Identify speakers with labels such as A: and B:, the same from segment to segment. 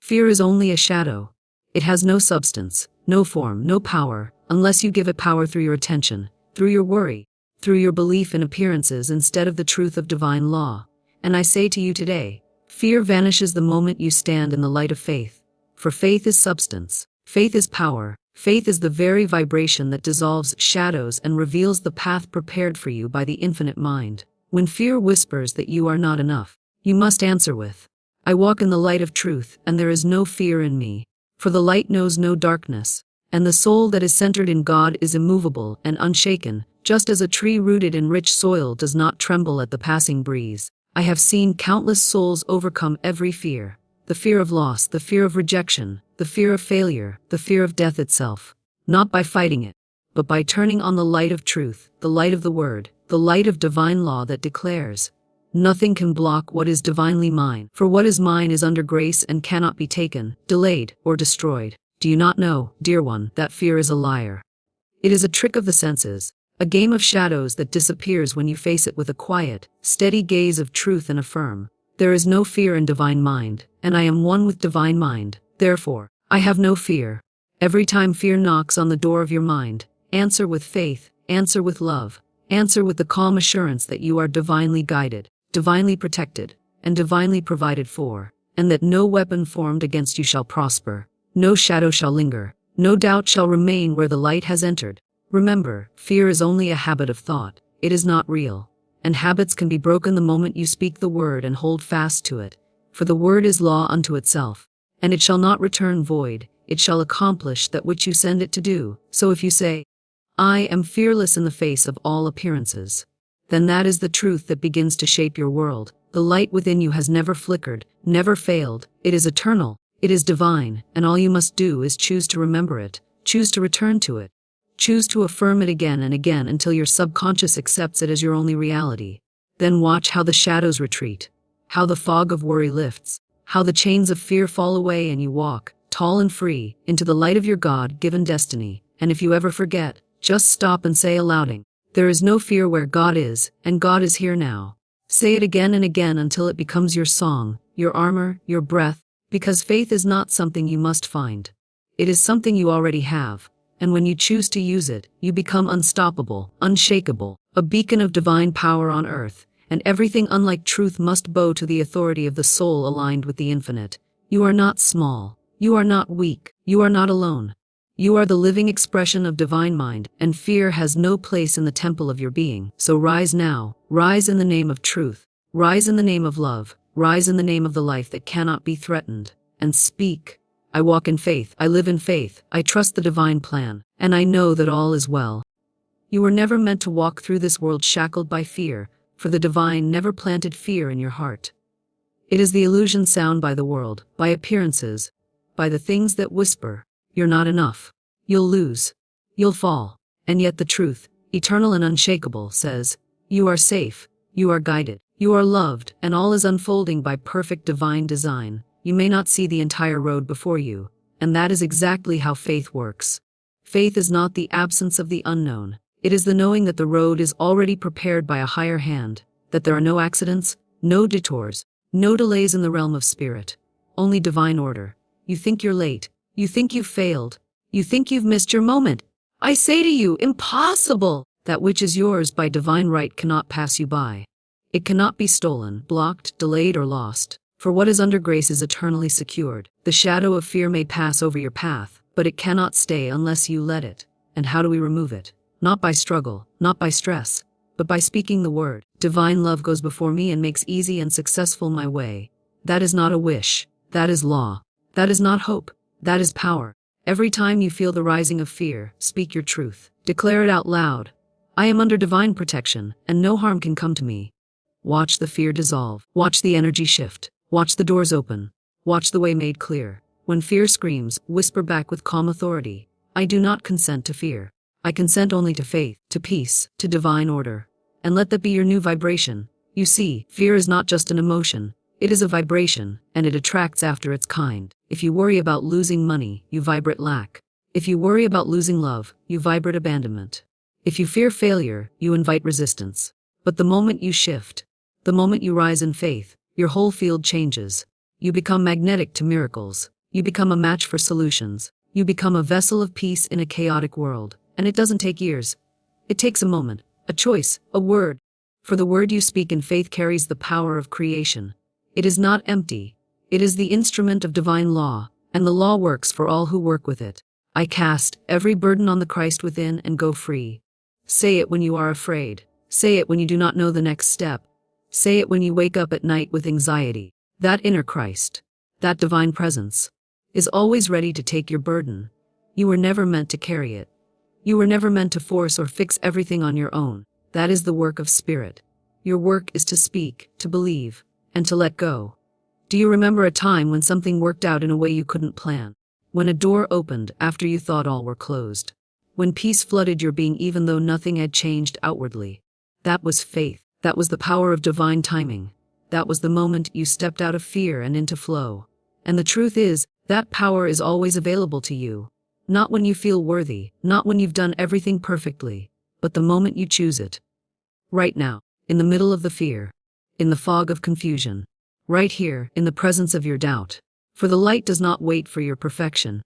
A: Fear is only a shadow. It has no substance, no form, no power, unless you give it power through your attention, through your worry, through your belief in appearances instead of the truth of divine law. And I say to you today, fear vanishes the moment you stand in the light of faith. For faith is substance, faith is power, faith is the very vibration that dissolves shadows and reveals the path prepared for you by the infinite mind. When fear whispers that you are not enough, you must answer with, I walk in the light of truth, and there is no fear in me. For the light knows no darkness, and the soul that is centered in God is immovable and unshaken, just as a tree rooted in rich soil does not tremble at the passing breeze. I have seen countless souls overcome every fear. The fear of loss, the fear of rejection, the fear of failure, the fear of death itself. Not by fighting it, but by turning on the light of truth, the light of the Word, the light of divine law that declares, nothing can block what is divinely mine, for what is mine is under grace and cannot be taken, delayed, or destroyed. Do you not know, dear one, that fear is a liar? It is a trick of the senses, a game of shadows that disappears when you face it with a quiet, steady gaze of truth and affirm, there is no fear in divine mind, and I am one with divine mind, therefore, I have no fear. Every time fear knocks on the door of your mind, answer with faith, answer with love, answer with the calm assurance that you are divinely guided, divinely protected, and divinely provided for, and that no weapon formed against you shall prosper, no shadow shall linger, no doubt shall remain where the light has entered. Remember, fear is only a habit of thought, it is not real, and habits can be broken the moment you speak the word and hold fast to it, for the word is law unto itself, and it shall not return void, it shall accomplish that which you send it to do. So if you say, I am fearless in the face of all appearances, then that is the truth that begins to shape your world. The light within you has never flickered, never failed, it is eternal, it is divine, and all you must do is choose to remember it, choose to return to it, choose to affirm it again and again until your subconscious accepts it as your only reality. Then watch how the shadows retreat, how the fog of worry lifts, how the chains of fear fall away and you walk, tall and free, into the light of your God-given destiny. And if you ever forget, just stop and say aloud, there is no fear where God is, and God is here now. Say it again and again until it becomes your song, your armor, your breath, because faith is not something you must find. It is something you already have, and when you choose to use it, you become unstoppable, unshakable, a beacon of divine power on earth, and everything unlike truth must bow to the authority of the soul aligned with the infinite. You are not small, you are not weak, you are not alone. You are the living expression of divine mind, and fear has no place in the temple of your being. So rise now, rise in the name of truth, rise in the name of love, rise in the name of the life that cannot be threatened, and speak. I walk in faith, I live in faith, I trust the divine plan, and I know that all is well. You were never meant to walk through this world shackled by fear, for the divine never planted fear in your heart. It is the illusion sound by the world, by appearances, by the things that whisper, you're not enough. You'll lose. You'll fall. And yet the truth, eternal and unshakable, says, you are safe, you are guided, you are loved, and all is unfolding by perfect divine design. You may not see the entire road before you, and that is exactly how faith works. Faith is not the absence of the unknown. It is the knowing that the road is already prepared by a higher hand, that there are no accidents, no detours, no delays in the realm of spirit, only divine order. You think you're late. You think you've failed. You think you've missed your moment. I say to you, impossible! That which is yours by divine right cannot pass you by. It cannot be stolen, blocked, delayed, or lost. For what is under grace is eternally secured. The shadow of fear may pass over your path, but it cannot stay unless you let it. And how do we remove it? Not by struggle, not by stress, but by speaking the word. Divine love goes before me and makes easy and successful my way. That is not a wish. That is law. That is not hope. That is power. Every time you feel the rising of fear, speak your truth. Declare it out loud. I am under divine protection, and no harm can come to me. Watch the fear dissolve. Watch the energy shift. Watch the doors open. Watch the way made clear. When fear screams, whisper back with calm authority, I do not consent to fear. I consent only to faith, to peace, to divine order. And let that be your new vibration. You see, fear is not just an emotion. It is a vibration, and it attracts after its kind. If you worry about losing money, you vibrate lack. If you worry about losing love, you vibrate abandonment. If you fear failure, you invite resistance. But the moment you shift, the moment you rise in faith, your whole field changes. You become magnetic to miracles. You become a match for solutions. You become a vessel of peace in a chaotic world. And it doesn't take years. It takes a moment, a choice, a word. For the word you speak in faith carries the power of creation. It is not empty. It is the instrument of divine law, and the law works for all who work with it. I cast every burden on the Christ within and go free. Say it when you are afraid. Say it when you do not know the next step. Say it when you wake up at night with anxiety. That inner Christ, that divine presence, is always ready to take your burden. You were never meant to carry it. You were never meant to force or fix everything on your own. That is the work of spirit. Your work is to speak, to believe, and to let go. Do you remember a time when something worked out in a way you couldn't plan? When a door opened after you thought all were closed? When peace flooded your being even though nothing had changed outwardly? That was faith. That was the power of divine timing. That was the moment you stepped out of fear and into flow. And the truth is, that power is always available to you. Not when you feel worthy, not when you've done everything perfectly, but the moment you choose it. Right now, in the middle of the fear, in the fog of confusion, right here, in the presence of your doubt. For the light does not wait for your perfection.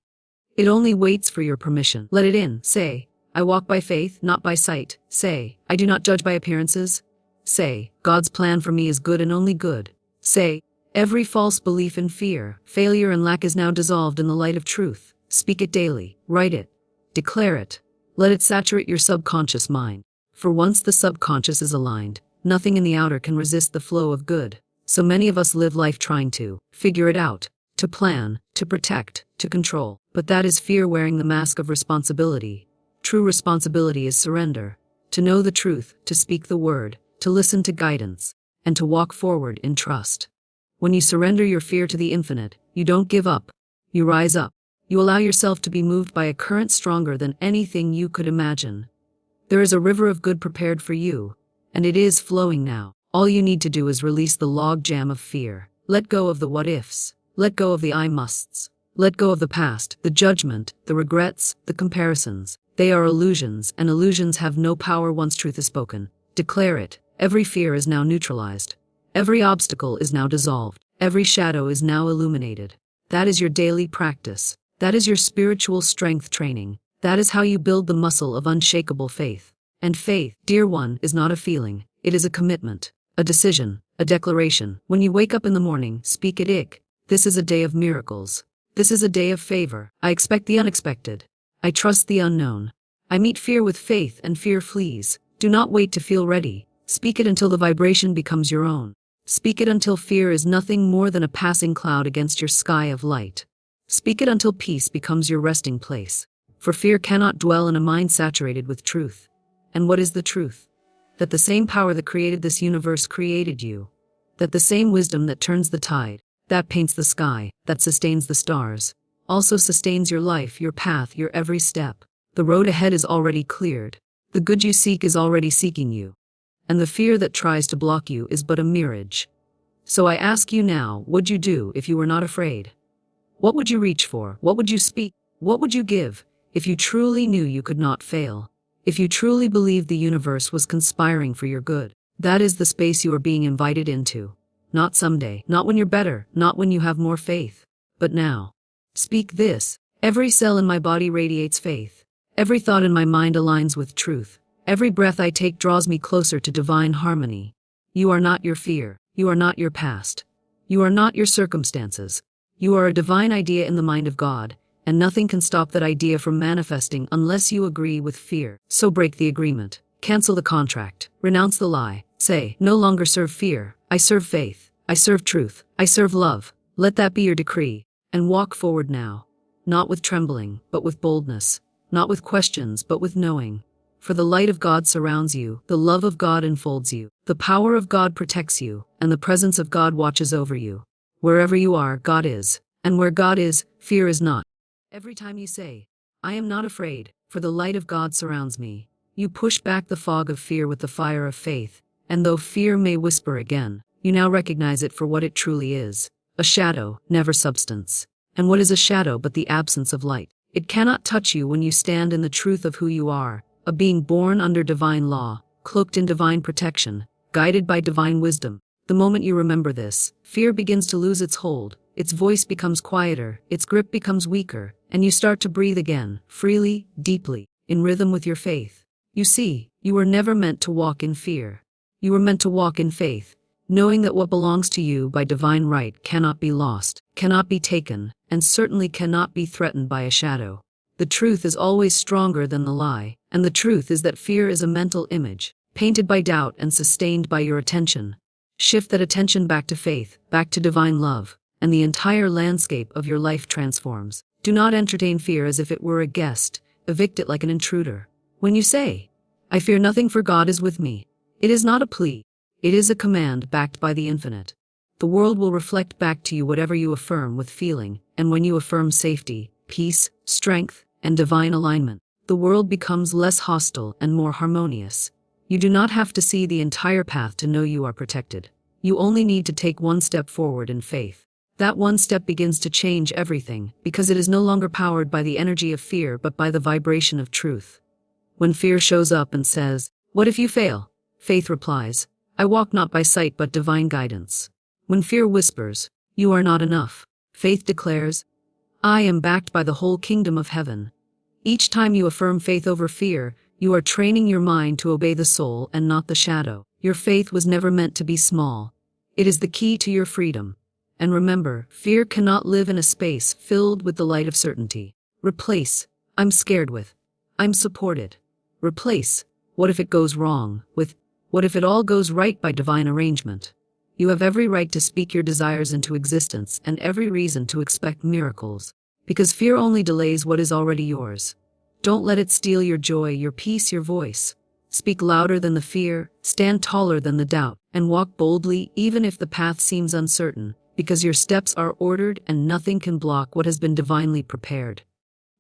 A: It only waits for your permission. Let it in. Say, I walk by faith, not by sight. Say, I do not judge by appearances. Say, God's plan for me is good and only good. Say, every false belief in fear, failure and lack is now dissolved in the light of truth. Speak it daily. Write it. Declare it. Let it saturate your subconscious mind. For once the subconscious is aligned, nothing in the outer can resist the flow of good. So many of us live life trying to figure it out, to plan, to protect, to control. But that is fear wearing the mask of responsibility. True responsibility is surrender. To know the truth, to speak the word, to listen to guidance, and to walk forward in trust. When you surrender your fear to the infinite, you don't give up. You rise up. You allow yourself to be moved by a current stronger than anything you could imagine. There is a river of good prepared for you, and it is flowing now. All you need to do is release the log jam of fear. Let go of the what ifs. Let go of the I musts. Let go of the past, the judgment, the regrets, the comparisons. They are illusions, and illusions have no power once truth is spoken. Declare it. Every fear is now neutralized. Every obstacle is now dissolved. Every shadow is now illuminated. That is your daily practice. That is your spiritual strength training. That is how you build the muscle of unshakable faith. And faith, dear one, is not a feeling. It is a commitment, a decision, a declaration. When you wake up in the morning, speak it. This is a day of miracles. This is a day of favor. I expect the unexpected. I trust the unknown. I meet fear with faith and fear flees. Do not wait to feel ready. Speak it until the vibration becomes your own. Speak it until fear is nothing more than a passing cloud against your sky of light. Speak it until peace becomes your resting place. For fear cannot dwell in a mind saturated with truth. And what is the truth? That the same power that created this universe created you. That the same wisdom that turns the tide, that paints the sky, that sustains the stars, also sustains your life, your path, your every step. The road ahead is already cleared. The good you seek is already seeking you. And the fear that tries to block you is but a mirage. So I ask you now, what'd you do if you were not afraid? What would you reach for? What would you speak? What would you give if you truly knew you could not fail? If you truly believed the universe was conspiring for your good? That is the space you are being invited into. Not someday, not when you're better, not when you have more faith, but now. Speak this. Every cell in my body radiates faith. Every thought in my mind aligns with truth. Every breath I take draws me closer to divine harmony. You are not your fear. You are not your past. You are not your circumstances. You are a divine idea in the mind of God, and nothing can stop that idea from manifesting unless you agree with fear. So break the agreement. Cancel the contract. Renounce the lie. Say, no longer serve fear. I serve faith. I serve truth. I serve love. Let that be your decree. And walk forward now. Not with trembling, but with boldness. Not with questions, but with knowing. For the light of God surrounds you, the love of God enfolds you, the power of God protects you, and the presence of God watches over you. Wherever you are, God is, and where God is, fear is not. Every time you say, I am not afraid, for the light of God surrounds me, you push back the fog of fear with the fire of faith, and though fear may whisper again, you now recognize it for what it truly is, a shadow, never substance. And what is a shadow but the absence of light? It cannot touch you when you stand in the truth of who you are, a being born under divine law, cloaked in divine protection, guided by divine wisdom. The moment you remember this, fear begins to lose its hold, its voice becomes quieter, its grip becomes weaker, and you start to breathe again, freely, deeply, in rhythm with your faith. You see, you were never meant to walk in fear. You were meant to walk in faith, knowing that what belongs to you by divine right cannot be lost, cannot be taken, and certainly cannot be threatened by a shadow. The truth is always stronger than the lie, and the truth is that fear is a mental image, painted by doubt and sustained by your attention. Shift that attention back to faith, back to divine love, and the entire landscape of your life transforms. Do not entertain fear as if it were a guest, evict it like an intruder. When you say, "I fear nothing for God is with me," it is not a plea. It is a command backed by the infinite. The world will reflect back to you whatever you affirm with feeling, and when you affirm safety, peace, strength, and divine alignment, the world becomes less hostile and more harmonious. You do not have to see the entire path to know you are protected. You only need to take one step forward in faith. That one step begins to change everything, because it is no longer powered by the energy of fear but by the vibration of truth. When fear shows up and says, "What if you fail?" faith replies, "I walk not by sight but divine guidance." When fear whispers, "You are not enough," faith declares, "I am backed by the whole kingdom of heaven." Each time you affirm faith over fear, you are training your mind to obey the soul and not the shadow. Your faith was never meant to be small. It is the key to your freedom. And remember, fear cannot live in a space filled with the light of certainty. Replace, "I'm scared" with, "I'm supported." Replace, "What if it goes wrong?" with, "What if it all goes right by divine arrangement?" You have every right to speak your desires into existence and every reason to expect miracles. Because fear only delays what is already yours. Don't let it steal your joy, your peace, your voice. Speak louder than the fear, stand taller than the doubt, and walk boldly even if the path seems uncertain, because your steps are ordered and nothing can block what has been divinely prepared.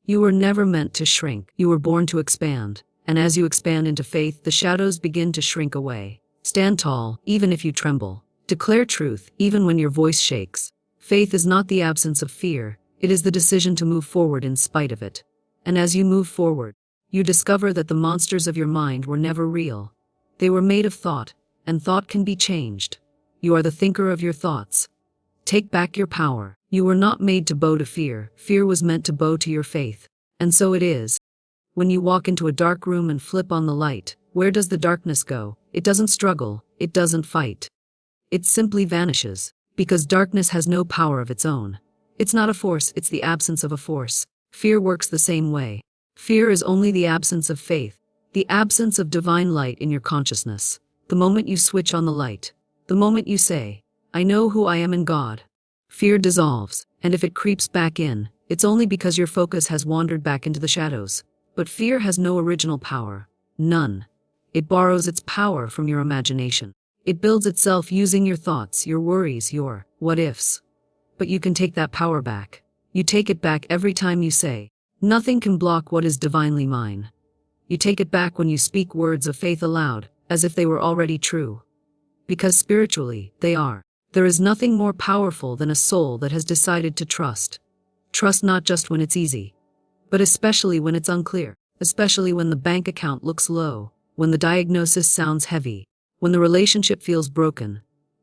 A: You were never meant to shrink, you were born to expand, and as you expand into faith, the shadows begin to shrink away. Stand tall, even if you tremble. Declare truth, even when your voice shakes. Faith is not the absence of fear, it is the decision to move forward in spite of it. And as you move forward, you discover that the monsters of your mind were never real. They were made of thought, and thought can be changed. You are the thinker of your thoughts. Take back your power. You were not made to bow to fear, fear was meant to bow to your faith. And so it is. When you walk into a dark room and flip on the light, where does the darkness go? It doesn't struggle, it doesn't fight. It simply vanishes, because darkness has no power of its own. It's not a force, it's the absence of a force. Fear works the same way. Fear is only the absence of faith, the absence of divine light in your consciousness. The moment you switch on the light, the moment you say, "I know who I am in God," fear dissolves, and if it creeps back in, it's only because your focus has wandered back into the shadows. But fear has no original power. None. It borrows its power from your imagination. It builds itself using your thoughts, your worries, your what-ifs. But you can take that power back. You take it back every time you say, "Nothing can block what is divinely mine." You take it back when you speak words of faith aloud, as if they were already true. Because spiritually, they are. There is nothing more powerful than a soul that has decided to trust. Trust not just when it's easy, but especially when it's unclear, especially when the bank account looks low, when the diagnosis sounds heavy, when the relationship feels broken.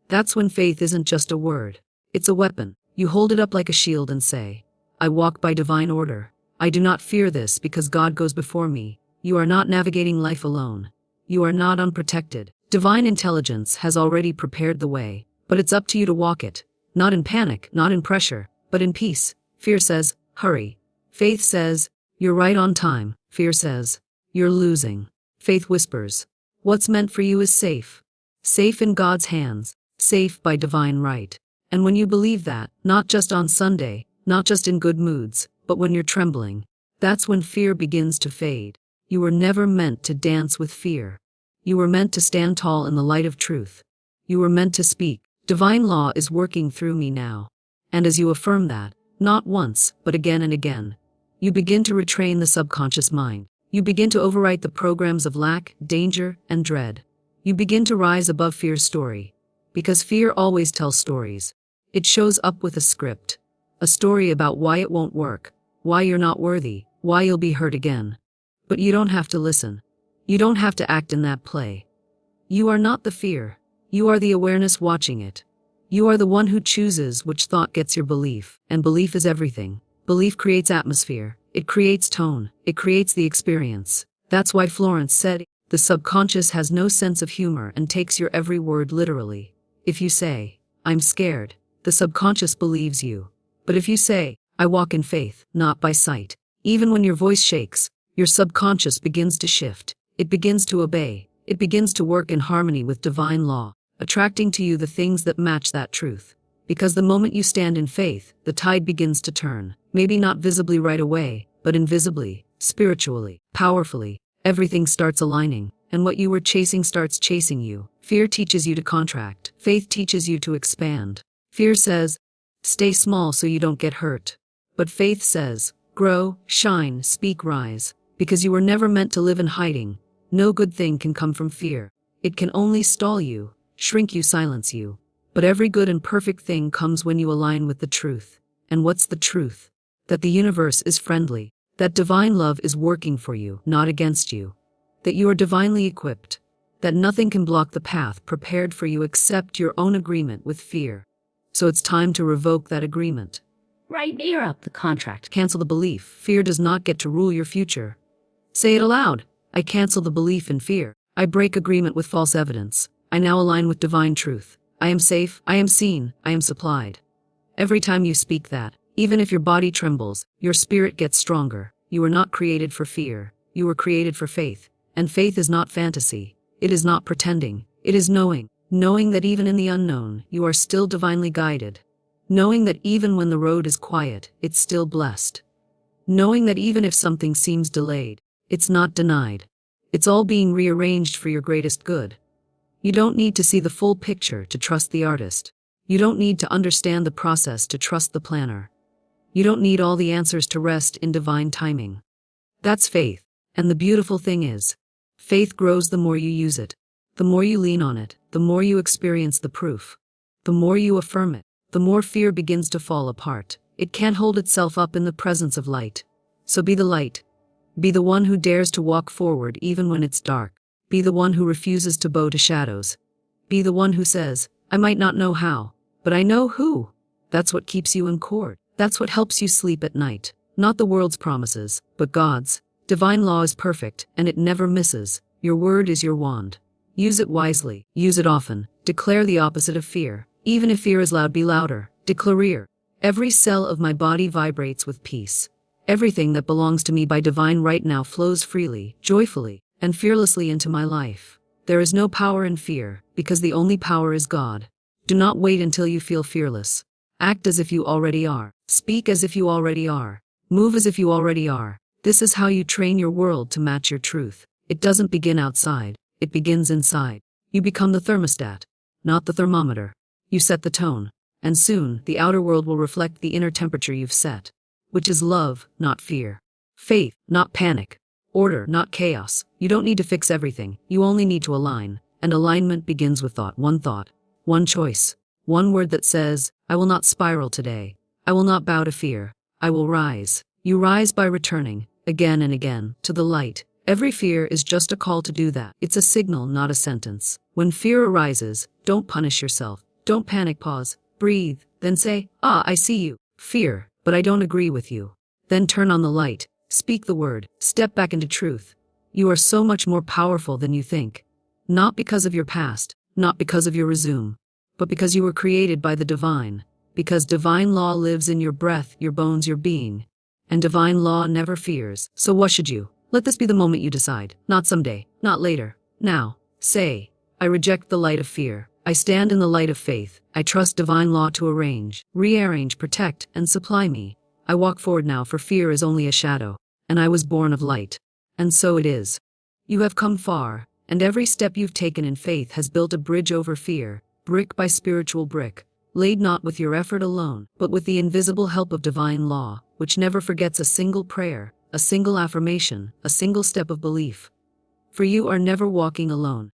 A: That's when faith isn't just a word. It's a weapon. You hold it up like a shield and say, "I walk by divine order. I do not fear this because God goes before me." You are not navigating life alone. You are not unprotected. Divine intelligence has already prepared the way, but it's up to you to walk it. Not in panic, not in pressure, but in peace. Fear says, "Hurry." Faith says, "You're right on time." Fear says, "You're losing." Faith whispers, "What's meant for you is safe. Safe in God's hands, safe by divine right." And when you believe that, not just on Sunday, not just in good moods, but when you're trembling, that's when fear begins to fade. You were never meant to dance with fear. You were meant to stand tall in the light of truth. You were meant to speak, "Divine law is working through me now." And as you affirm that, not once, but again and again, you begin to retrain the subconscious mind. You begin to overwrite the programs of lack, danger, and dread. You begin to rise above fear's story. Because fear always tells stories. It shows up with a script. A story about why it won't work, why you're not worthy, why you'll be hurt again. But you don't have to listen. You don't have to act in that play. You are not the fear. You are the awareness watching it. You are the one who chooses which thought gets your belief, and belief is everything. Belief creates atmosphere, it creates tone, it creates the experience. That's why Florence said, the subconscious has no sense of humor and takes your every word literally. If you say, I'm scared, the subconscious believes you. But if you say, I walk in faith, not by sight, even when your voice shakes, your subconscious begins to shift. It begins to obey. It begins to work in harmony with divine law, attracting to you the things that match that truth. Because the moment you stand in faith, the tide begins to turn. Maybe not visibly right away, but invisibly, spiritually, powerfully. Everything starts aligning, and what you were chasing starts chasing you. Fear teaches you to contract. Faith teaches you to expand. Fear says, stay small so you don't get hurt. But faith says, grow, shine, speak, rise. Because you were never meant to live in hiding. No good thing can come from fear. It can only stall you, shrink you, silence you. But every good and perfect thing comes when you align with the truth. And what's the truth? That the universe is friendly. That divine love is working for you, not against you. That you are divinely equipped. That nothing can block the path prepared for you except your own agreement with fear. So it's time to revoke that agreement.
B: Write near up the contract.
A: Cancel the belief. Fear does not get to rule your future. Say it aloud. I cancel the belief in fear. I break agreement with false evidence. I now align with divine truth. I am safe. I am seen. I am supplied. Every time you speak that, even if your body trembles, your spirit gets stronger. You were not created for fear. You were created for faith. And faith is not fantasy. It is not pretending. It is knowing. Knowing that even in the unknown, you are still divinely guided. Knowing that even when the road is quiet, it's still blessed. Knowing that even if something seems delayed, it's not denied. It's all being rearranged for your greatest good. You don't need to see the full picture to trust the artist. You don't need to understand the process to trust the planner. You don't need all the answers to rest in divine timing. That's faith. And the beautiful thing is, faith grows the more you use it. The more you lean on it, the more you experience the proof. The more you affirm it, the more fear begins to fall apart. It can't hold itself up in the presence of light. So be the light. Be the one who dares to walk forward even when it's dark. Be the one who refuses to bow to shadows. Be the one who says, I might not know how, but I know who. That's what keeps you in court. That's what helps you sleep at night. Not the world's promises, but God's. Divine law is perfect, and it never misses. Your word is your wand. Use it wisely. Use it often. Declare the opposite of fear. Even if fear is loud, be louder. Declare. Every cell of my body vibrates with peace. Everything that belongs to me by divine right now flows freely, joyfully, and fearlessly into my life. There is no power in fear, because the only power is God. Do not wait until you feel fearless. Act as if you already are. Speak as if you already are. Move as if you already are. This is how you train your world to match your truth. It doesn't begin outside. It begins inside. You become the thermostat, not the thermometer. You set the tone, and soon the outer world will reflect the inner temperature you've set, which is love, not fear. Faith, not panic. Order, not chaos. You don't need to fix everything. You only need to align. And alignment begins with thought, one choice, one word that says, I will not spiral today. I will not bow to fear. I will rise. You rise by returning, again and again, to the light. Every fear is just a call to do that. It's a signal, not a sentence. When fear arises, don't punish yourself. Don't panic, pause, breathe, then say, I see you. Fear, but I don't agree with you. Then turn on the light, speak the word, step back into truth. You are so much more powerful than you think. Not because of your past, not because of your resume, but because you were created by the divine. Because divine law lives in your breath, your bones, your being. And divine law never fears. So what should you? Let this be the moment you decide. Not someday, not later. Now. Say, I reject the light of fear. I stand in the light of faith. I trust divine law to arrange, rearrange, protect, and supply me. I walk forward now, for fear is only a shadow, and I was born of light. And so it is. You have come far, and every step you've taken in faith has built a bridge over fear, brick by spiritual brick, laid not with your effort alone, but with the invisible help of divine law, which never forgets a single prayer, a single affirmation, a single step of belief. For you are never walking alone.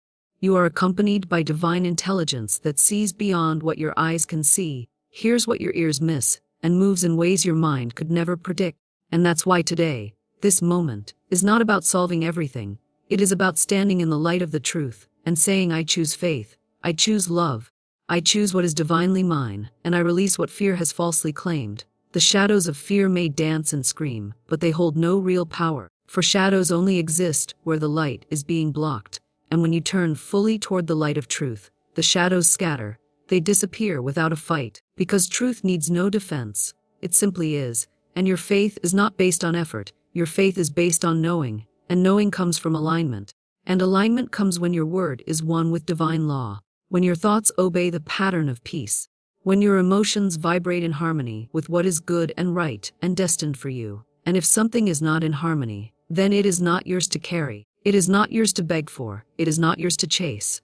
A: You are accompanied by divine intelligence that sees beyond what your eyes can see, hears what your ears miss, and moves in ways your mind could never predict. And that's why today, this moment, is not about solving everything. It is about standing in the light of the truth, and saying, I choose faith, I choose love, I choose what is divinely mine, and I release what fear has falsely claimed. The shadows of fear may dance and scream, but they hold no real power, for shadows only exist where the light is being blocked, and when you turn fully toward the light of truth, the shadows scatter. They disappear without a fight, because truth needs no defense. It simply is, and your faith is not based on effort, your faith is based on knowing, and knowing comes from alignment. And alignment comes when your word is one with divine law, when your thoughts obey the pattern of peace, when your emotions vibrate in harmony with what is good and right and destined for you. And if something is not in harmony, then it is not yours to carry, it is not yours to beg for, it is not yours to chase.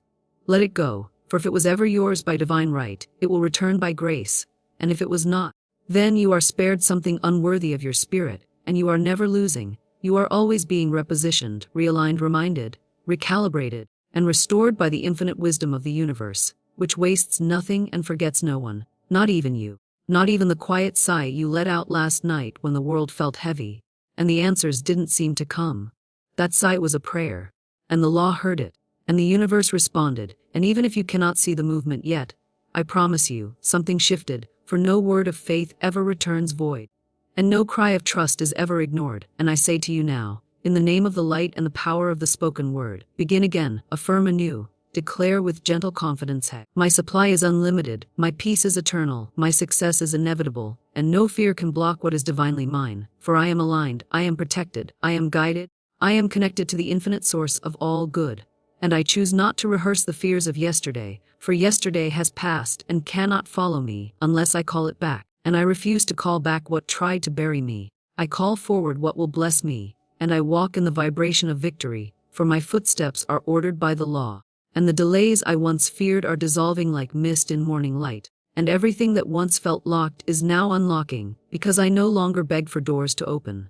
A: Let it go, for if it was ever yours by divine right, it will return by grace, and if it was not, then you are spared something unworthy of your spirit, and you are never losing, you are always being repositioned, realigned, reminded, recalibrated, and restored by the infinite wisdom of the universe, which wastes nothing and forgets no one, not even you, not even the quiet sigh you let out last night when the world felt heavy, and the answers didn't seem to come. That sigh was a prayer, and the law heard it, and the universe responded, and even if you cannot see the movement yet, I promise you, something shifted, for no word of faith ever returns void, and no cry of trust is ever ignored, and I say to you now, in the name of the light and the power of the spoken word, begin again, affirm anew, declare with gentle confidence, my supply is unlimited, my peace is eternal, my success is inevitable, and no fear can block what is divinely mine, for I am aligned, I am protected, I am guided, I am connected to the infinite source of all good. And I choose not to rehearse the fears of yesterday, for yesterday has passed and cannot follow me unless I call it back, and I refuse to call back what tried to bury me. I call forward what will bless me, and I walk in the vibration of victory, for my footsteps are ordered by the law, and the delays I once feared are dissolving like mist in morning light, and everything that once felt locked is now unlocking, because I no longer beg for doors to open.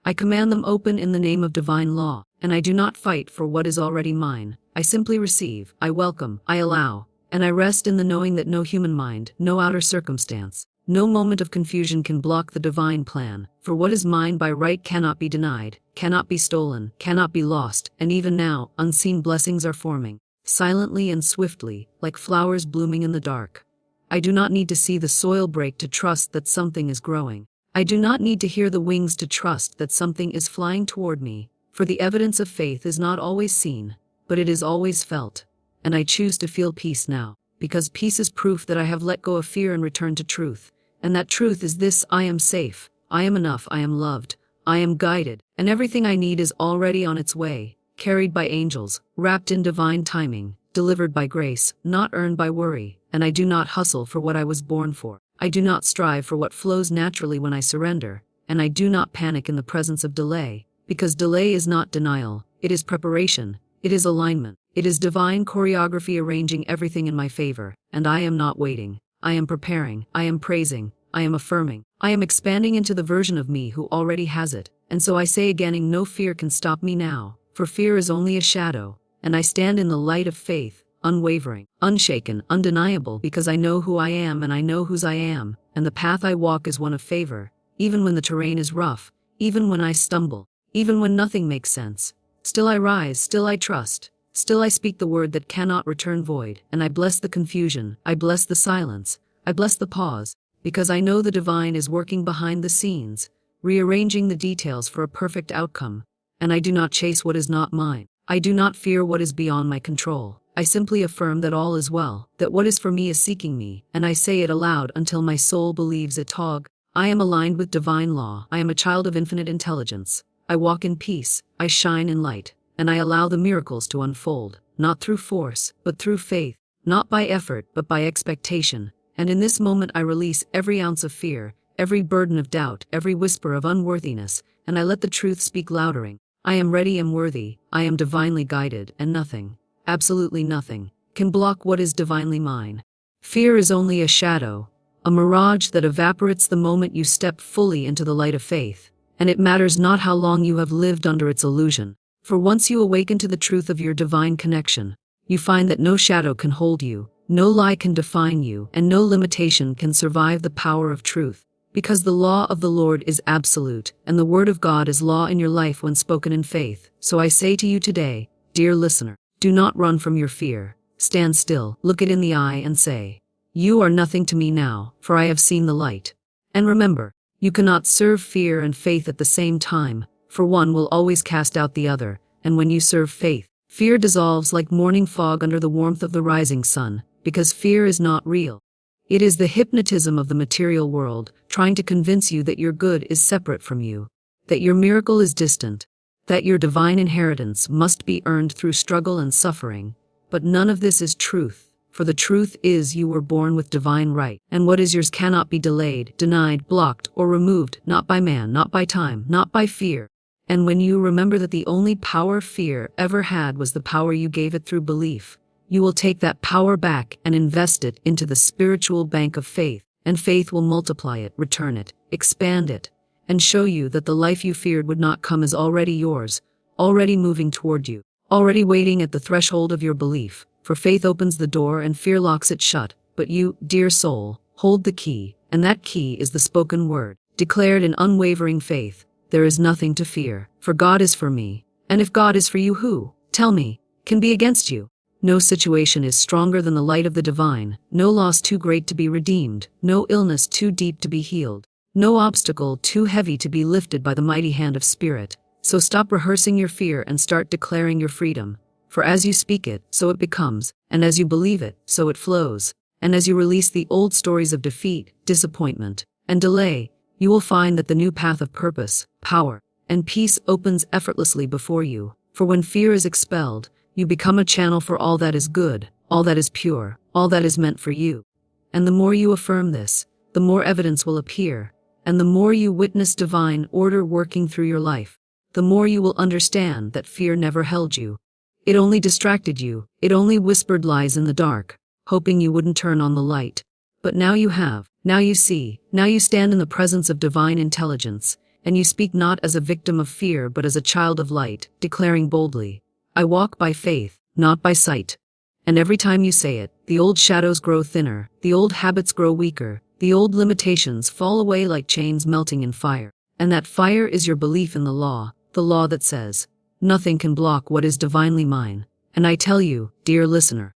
A: I command them open in the name of divine law, and I do not fight for what is already mine. I simply receive, I welcome, I allow, and I rest in the knowing that no human mind, no outer circumstance, no moment of confusion can block the divine plan, for what is mine by right cannot be denied, cannot be stolen, cannot be lost, and even now, unseen blessings are forming, silently and swiftly, like flowers blooming in the dark. I do not need to see the soil break to trust that something is growing. I do not need to hear the wings to trust that something is flying toward me, for the evidence of faith is not always seen, but it is always felt. And I choose to feel peace now, because peace is proof that I have let go of fear and returned to truth. And that truth is this: I am safe, I am enough, I am loved, I am guided, and everything I need is already on its way, carried by angels, wrapped in divine timing, delivered by grace, not earned by worry, and I do not hustle for what I was born for. I do not strive for what flows naturally when I surrender, and I do not panic in the presence of delay, because delay is not denial, it is preparation, it is alignment, it is divine choreography arranging everything in my favor, and I am not waiting, I am preparing, I am praising, I am affirming, I am expanding into the version of me who already has it, and so I say again, no fear can stop me now, for fear is only a shadow, and I stand in the light of faith, unwavering, unshaken, undeniable, because I know who I am and I know whose I am, and the path I walk is one of favor, even when the terrain is rough, even when I stumble, even when nothing makes sense. Still I rise, still I trust, still I speak the word that cannot return void, and I bless the confusion, I bless the silence, I bless the pause, because I know the divine is working behind the scenes, rearranging the details for a perfect outcome, and I do not chase what is not mine. I do not fear what is beyond my control. I simply affirm that all is well, that what is for me is seeking me, and I say it aloud until my soul believes it. I am aligned with divine law. I am a child of infinite intelligence. I walk in peace, I shine in light, and I allow the miracles to unfold, not through force, but through faith, not by effort, but by expectation. And in this moment I release every ounce of fear, every burden of doubt, every whisper of unworthiness, and I let the truth speak loudering. I am ready and worthy, I am divinely guided, and nothing, absolutely nothing, can block what is divinely mine. Fear is only a shadow, a mirage that evaporates the moment you step fully into the light of faith, and it matters not how long you have lived under its illusion, for once you awaken to the truth of your divine connection, you find that no shadow can hold you, no lie can define you, and no limitation can survive the power of truth, because the law of the Lord is absolute, and the word of God is law in your life when spoken in faith. So I say to you today, dear listener, do not run from your fear. Stand still, look it in the eye and say, You are nothing to me now, for I have seen the light. And remember, you cannot serve fear and faith at the same time, for one will always cast out the other, and when you serve faith, fear dissolves like morning fog under the warmth of the rising sun, because fear is not real. It is the hypnotism of the material world, trying to convince you that your good is separate from you, that your miracle is distant, that your divine inheritance must be earned through struggle and suffering. But none of this is truth, for the truth is you were born with divine right, and what is yours cannot be delayed, denied, blocked, or removed, not by man, not by time, not by fear. And when you remember that the only power fear ever had was the power you gave it through belief, you will take that power back and invest it into the spiritual bank of faith, and faith will multiply it, return it, expand it, and show you that the life you feared would not come is already yours, already moving toward you, already waiting at the threshold of your belief, for faith opens the door and fear locks it shut, but you, dear soul, hold the key, and that key is the spoken word, declared in unwavering faith. There is nothing to fear, for God is for me, and if God is for you, who, tell me, can be against you? No situation is stronger than the light of the divine, no loss too great to be redeemed, no illness too deep to be healed, no obstacle too heavy to be lifted by the mighty hand of Spirit. So stop rehearsing your fear and start declaring your freedom. For as you speak it, so it becomes, and as you believe it, so it flows. And as you release the old stories of defeat, disappointment, and delay, you will find that the new path of purpose, power, and peace opens effortlessly before you. For when fear is expelled, you become a channel for all that is good, all that is pure, all that is meant for you. And the more you affirm this, the more evidence will appear, and the more you witness divine order working through your life, the more you will understand that fear never held you. It only distracted you, it only whispered lies in the dark, hoping you wouldn't turn on the light. But now you have, now you see, now you stand in the presence of divine intelligence, and you speak not as a victim of fear but as a child of light, declaring boldly, I walk by faith, not by sight. And every time you say it, the old shadows grow thinner, the old habits grow weaker, the old limitations fall away like chains melting in fire. And that fire is your belief in the law that says, nothing can block what is divinely mine. And I tell you, dear listener,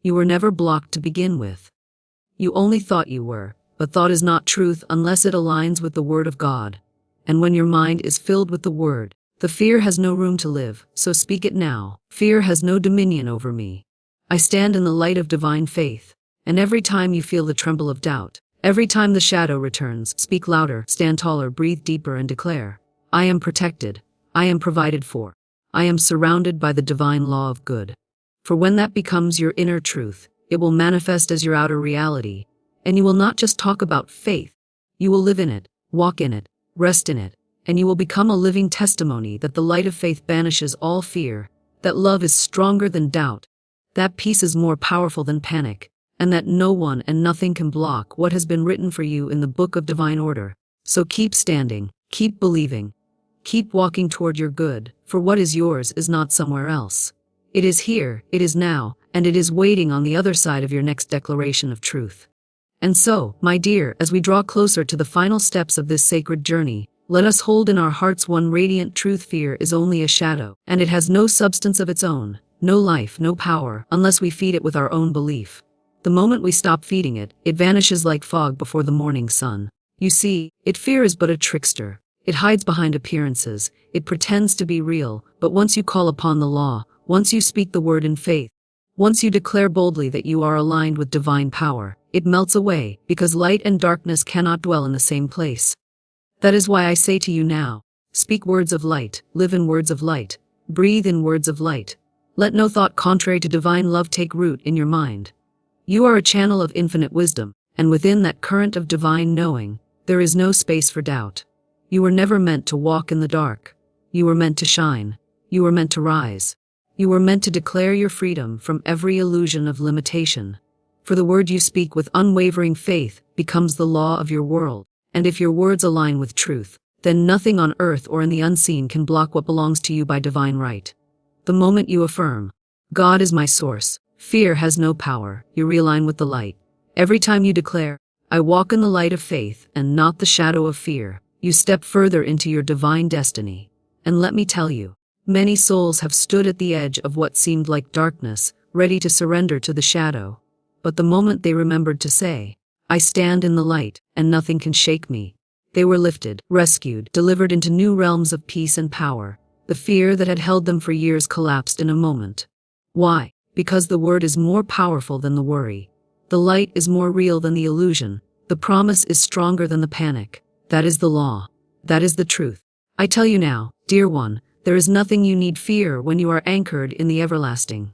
A: you were never blocked to begin with. You only thought you were, but thought is not truth unless it aligns with the Word of God. And when your mind is filled with the Word, the fear has no room to live, so speak it now. Fear has no dominion over me. I stand in the light of divine faith, and every time you feel the tremble of doubt, every time the shadow returns, speak louder, stand taller, breathe deeper, and declare, I am protected, I am provided for, I am surrounded by the divine law of good. For when that becomes your inner truth, it will manifest as your outer reality, and you will not just talk about faith, you will live in it, walk in it, rest in it, and you will become a living testimony that the light of faith banishes all fear, that love is stronger than doubt, that peace is more powerful than panic, and that no one and nothing can block what has been written for you in the book of divine order. So keep standing, keep believing, keep walking toward your good, for what is yours is not somewhere else. It is here, it is now, and it is waiting on the other side of your next declaration of truth. And so, my dear, as we draw closer to the final steps of this sacred journey, let us hold in our hearts one radiant truth: fear is only a shadow, and it has no substance of its own, no life, no power, unless we feed it with our own belief. The moment we stop feeding it, it vanishes like fog before the morning sun. You see, fear is but a trickster. It hides behind appearances, it pretends to be real, but once you call upon the law, once you speak the word in faith, once you declare boldly that you are aligned with divine power, it melts away, because light and darkness cannot dwell in the same place. That is why I say to you now, speak words of light, live in words of light, breathe in words of light. Let no thought contrary to divine love take root in your mind. You are a channel of infinite wisdom, and within that current of divine knowing, there is no space for doubt. You were never meant to walk in the dark. You were meant to shine. You were meant to rise. You were meant to declare your freedom from every illusion of limitation. For the word you speak with unwavering faith becomes the law of your world. And if your words align with truth, then nothing on earth or in the unseen can block what belongs to you by divine right. The moment you affirm, God is my source, fear has no power, you realign with the light. Every time you declare, I walk in the light of faith and not the shadow of fear, you step further into your divine destiny. And let me tell you, many souls have stood at the edge of what seemed like darkness, ready to surrender to the shadow. But the moment they remembered to say, "I stand in the light, and nothing can shake me," they were lifted, rescued, delivered into new realms of peace and power. The fear that had held them for years collapsed in a moment. Why? Because the word is more powerful than the worry. The light is more real than the illusion. The promise is stronger than the panic. That is the law. That is the truth. I tell you now, dear one, there is nothing you need fear when you are anchored in the everlasting.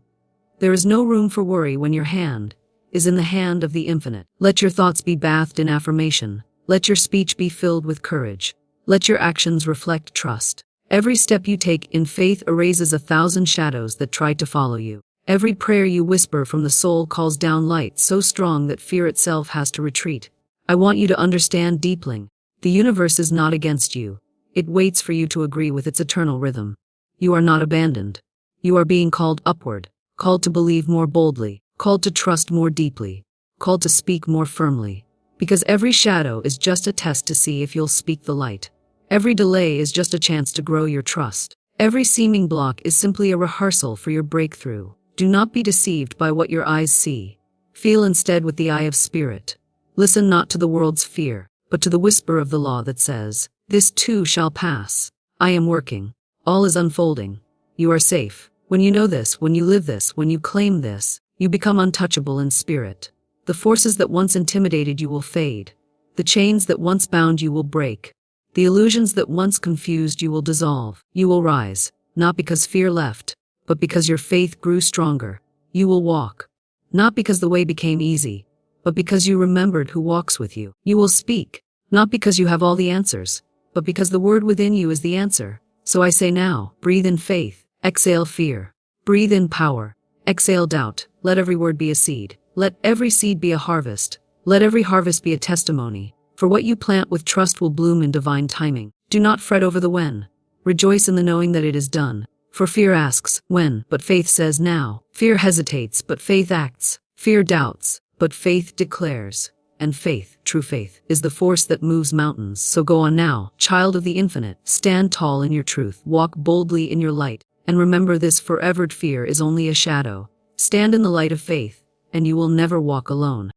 A: There is no room for worry when your hand is in the hand of the infinite. Let your thoughts be bathed in affirmation. Let your speech be filled with courage. Let your actions reflect trust. Every step you take in faith erases 1,000 shadows that try to follow you. Every prayer you whisper from the soul calls down light so strong that fear itself has to retreat. I want you to understand deeply. The universe is not against you. It waits for you to agree with its eternal rhythm. You are not abandoned. You are being called upward, called to believe more boldly, called to trust more deeply, called to speak more firmly. Because every shadow is just a test to see if you'll speak the light. Every delay is just a chance to grow your trust. Every seeming block is simply a rehearsal for your breakthrough. Do not be deceived by what your eyes see. Feel instead with the eye of spirit. Listen not to the world's fear, but to the whisper of the law that says, "This too shall pass. I am working. All is unfolding. You are safe." When you know this, when you live this, when you claim this, you become untouchable in spirit. The forces that once intimidated you will fade. The chains that once bound you will break. The illusions that once confused you will dissolve. You will rise, not because fear left, but because your faith grew stronger. You will walk, not because the way became easy, but because you remembered who walks with you. You will speak, not because you have all the answers, but because the word within you is the answer. So I say now, breathe in faith, exhale fear. Breathe in power, exhale doubt. Let every word be a seed. Let every seed be a harvest. Let every harvest be a testimony. For what you plant with trust will bloom in divine timing. Do not fret over the when. Rejoice in the knowing that it is done. For fear asks, when, but faith says now. Fear hesitates, but faith acts. Fear doubts, but faith declares. And faith, true faith, is the force that moves mountains. So go on now, child of the infinite. Stand tall in your truth. Walk boldly in your light. And remember this forever: fear is only a shadow. Stand in the light of faith, and you will never walk alone.